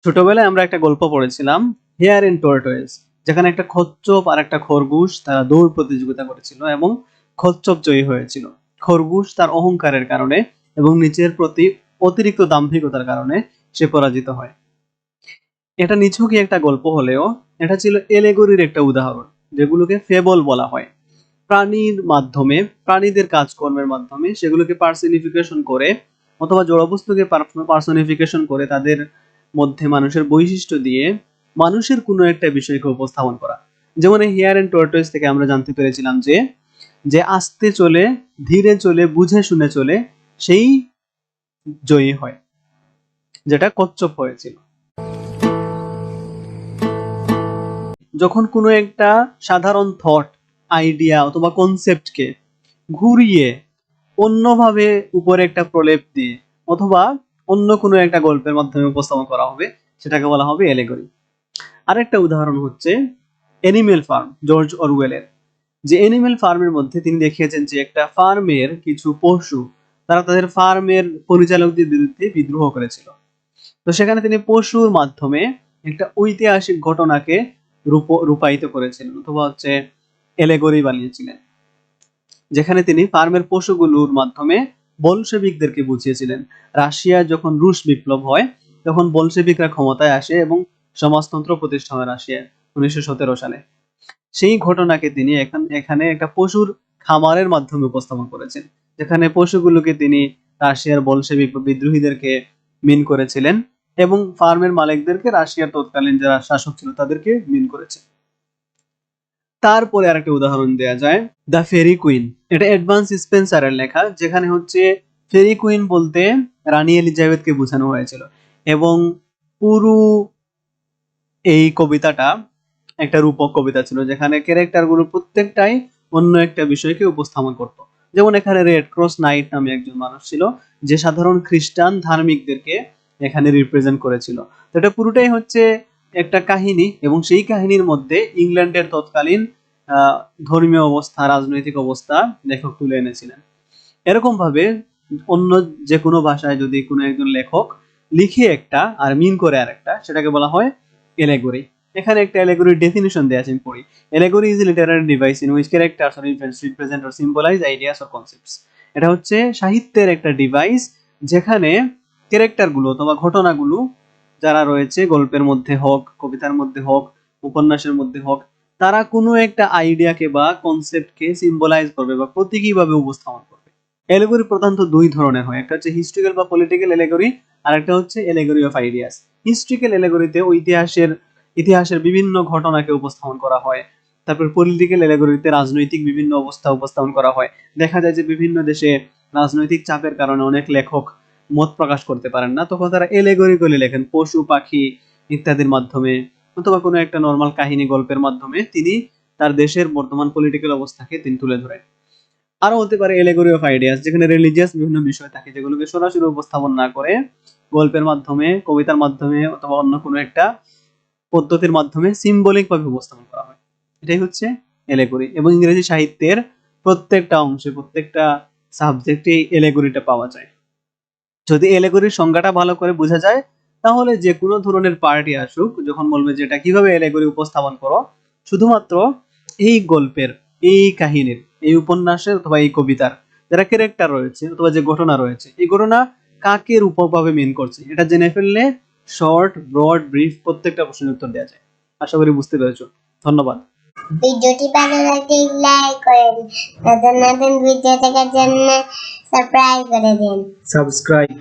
ছোটবেলায় আমরা একটা গল্প পড়েছিলাম হেয়ার এন্ড টর্টয়েস, যেখানে একটা কচ্ছপ আর একটা খরগোশ তারা দৌড় প্রতিযোগিতা করেছিল এবং কচ্ছপ জয়ী হয়েছিল। খরগোশ তার অহংকারের কারণে এবং নিজের প্রতি অতিরিক্ত দাম্ভিকতার কারণে সে পরাজিত হয়। এটা নিছকই একটা গল্প হলেও এটা ছিল এলেগরির একটা উদাহরণ, যেগুলোকে ফেবল বলা হয়। প্রাণীর মাধ্যমে, প্রাণীদের কাজকর্মের মাধ্যমে সেগুলোকে পার্সনিফিকেশন করে অথবা জড়বস্তুকে পার্সনিফিকেশন করে তাদের মধ্যে মানুষের বৈশিষ্ট্য দিয়ে মানুষের কোনো একটা বিষয়কে উপস্থাপন করা। যেমন এই হেয়ার এন্ড টর্টয়েস থেকে আমরা জানতে পেরেছিলাম যে যে আস্তে চলে, ধীরে চলে, বুঝে শুনে চলে সেই জয়ী হয়, যেটা কচ্ছপ হয়েছিল। যখন কোনো একটা সাধারণ থট, আইডিয়া অথবা কনসেপ্টকে ঘুরিয়ে অন্যভাবে উপরে একটা প্রলেপ দিয়ে অথবা অন্য কোনো একটা গল্পের মাধ্যমে উপস্থাপন করা হবে, সেটাকে বলা হবে অ্যালেগরি। আরেকটা উদাহরণ হচ্ছে অ্যানিমেল ফার্ম, জর্জ অরওয়েলের। যে অ্যানিমেল ফার্মের মধ্যে তিনি দেখিয়েছেন যে একটা ফার্মের কিছু পশু তারা তাদের ফার্মের পরিচালকদের বিরুদ্ধে বিদ্রোহ করেছিল। তো সেখানে তিনি পশুর মাধ্যমে একটা ঐতিহাসিক ঘটনাকে রূপায়িত করেছিলেন অথবা হচ্ছে অ্যালেগরি বানিয়েছিলেন, যেখানে তিনি ফার্মের পশুগুলোর মাধ্যমে বলশেবিকদেরকে বুঝিয়েছিলেন রাশিয়া যখন রুশ বিপ্লব হয় তখন বলশেবিকরা ক্ষমতায় আসে এবং সমাজতন্ত্র প্রতিষ্ঠা হয় রাশিয়ায় 1917 সালে। সেই ঘটনাকে তিনি এখানে একটা পশুর খামারের মাধ্যমে উপস্থাপন করেছেন, যেখানে পশুগুলোকে তিনি রাশিয়ার বলশেবিক বিদ্রোহীদেরকে মিন করেছিলেন এবং ফার্মের মালিকদেরকে রাশিয়ার তৎকালীন যারা শাসক ছিল তাদেরকে মিন করেছে। তারপরে আরেকটা উদাহরণ দেয়া যায়, দ্য ফেরি কুইন। এটা অ্যাডভান্স স্পেন্সারের লেখা, যেখানে হচ্ছে ফেরি কুইন বলতে রানী এলিজাবেথকে বোঝানো হয়েছিল এবং পুরো এই কবিতাটা একটা রূপক কবিতা ছিল, যেখানে ক্যারেক্টারগুলো প্রত্যেকটাই অন্য একটা বিষয়কে উপস্থাপন করত। যেমন এখানে রেড ক্রস নাইট নামে একজন মানুষ ছিল, যে সাধারণ খ্রিস্টান ধার্মিকদেরকে এখানে রিপ্রেজেন্ট করেছিল। তো এটা পুরোটাই হচ্ছে একটা কাহিনী এবং সেই কাহিনীর মধ্যে ইংল্যান্ডের তৎকালীন ধর্মীয় অবস্থা, রাজনৈতিক অবস্থা লেখক তুলে এনেছিলেন। এরকম ভাবে অন্য যে কোনো ভাষায় যদি কোনো একজন লেখক লিখে একটা আর মিন করে আরেকটা, সেটাকে বলা হয় এলেগরি। এখানে একটা এলেগরির ডেফিনিশন দেয়া আছে, আমি পড়ি। Allegory is a literary device in which characters or events represent or symbolise ideas or concepts. এটা হচ্ছে সাহিত্যের একটা ডিভাইস, যেখানে ক্যারেক্টারগুলো অথবা ঘটনাগুলো যারা রয়েছে গল্পের মধ্যে হোক, কবিতার মধ্যে হোক, উপন্যাসের মধ্যে হোক, তারা কোনো একটা আইডিয়াকে বা কনসেপ্টকে সিম্বলাইজ করবে বা প্রতীকীভাবে উপস্থাপন করবে। অ্যালেগরি প্রধানত দুই ধরনের হয়, একটা হচ্ছে হিস্ট্রিক্যাল বা পলিটিক্যাল অ্যালেগরি, আর একটা হচ্ছে অ্যালেগরি অফ আইডিয়াস। হিস্ট্রিক্যাল অ্যালেগরিতে ইতিহাসের বিভিন্ন ঘটনাকে উপস্থাপন করা হয়। তারপর পলিটিক্যাল অ্যালেগরিতে রাজনৈতিক বিভিন্ন অবস্থা উপস্থাপন করা হয়। দেখা যায় যে বিভিন্ন দেশে রাজনৈতিক চাপের কারণে অনেক লেখক মত প্রকাশ করতে পারেন না, তখন তারা অ্যালেগরিক্যালি লেখেন, পশু পাখি ইত্যাদির মাধ্যমে অথবা কোনো একটা নরমাল কাহিনী গল্পের মাধ্যমে তিনি তার দেশের বর্তমান পলিটিক্যাল অবস্থাকে তিনি তুলে ধরেন। আরো হতে পারে অ্যালেগরি অফ আইডিয়াস, যেখানে রিলিজিয়াস বিভিন্ন বিষয় থাকে যেগুলোকে সরাসরি উপস্থাপন না করে গল্পের মাধ্যমে, কবিতার মাধ্যমে অথবা অন্য কোনো একটা পদ্ধতির মাধ্যমে সিম্বলিক ভাবে উপস্থাপন করা হয়। এটাই হচ্ছে অ্যালেগরি। এবং ইংরেজি সাহিত্যের প্রত্যেকটা অংশে, প্রত্যেকটা সাবজেক্টে এই অ্যালেগরিটা পাওয়া যায়। যদি অ্যালেগরির সংজ্ঞাটা ভালো করে বোঝা যায়, তাহলে যে কোনো ধরনের পার্টি আসুক, যখন বলবে যে এটা কিভাবে অ্যালেগরি উপস্থাপন করো, শুধুমাত্র এই গল্পের, এই কাহিনীর, এই উপন্যাসের অথবা এই কবিতার যারা ক্যারেক্টার রয়েছে অথবা যে ঘটনা রয়েছে, এই ঘটনা কাকে রূপকভাবে মিন করছে এটা জেনে ফেললে শর্ট, ব্রড, ব্রিফ প্রত্যেকটা প্রশ্নের উত্তর দেওয়া যায়। আশা করি বুঝতে পেরেছো। ধন্যবাদ। ভিডিওটি ভালো লাগলে লাইক করেন, নতুন নতুন ভিডিও দেখার জন্য সাবস্ক্রাইব করে দিন। সাবস্ক্রাইব।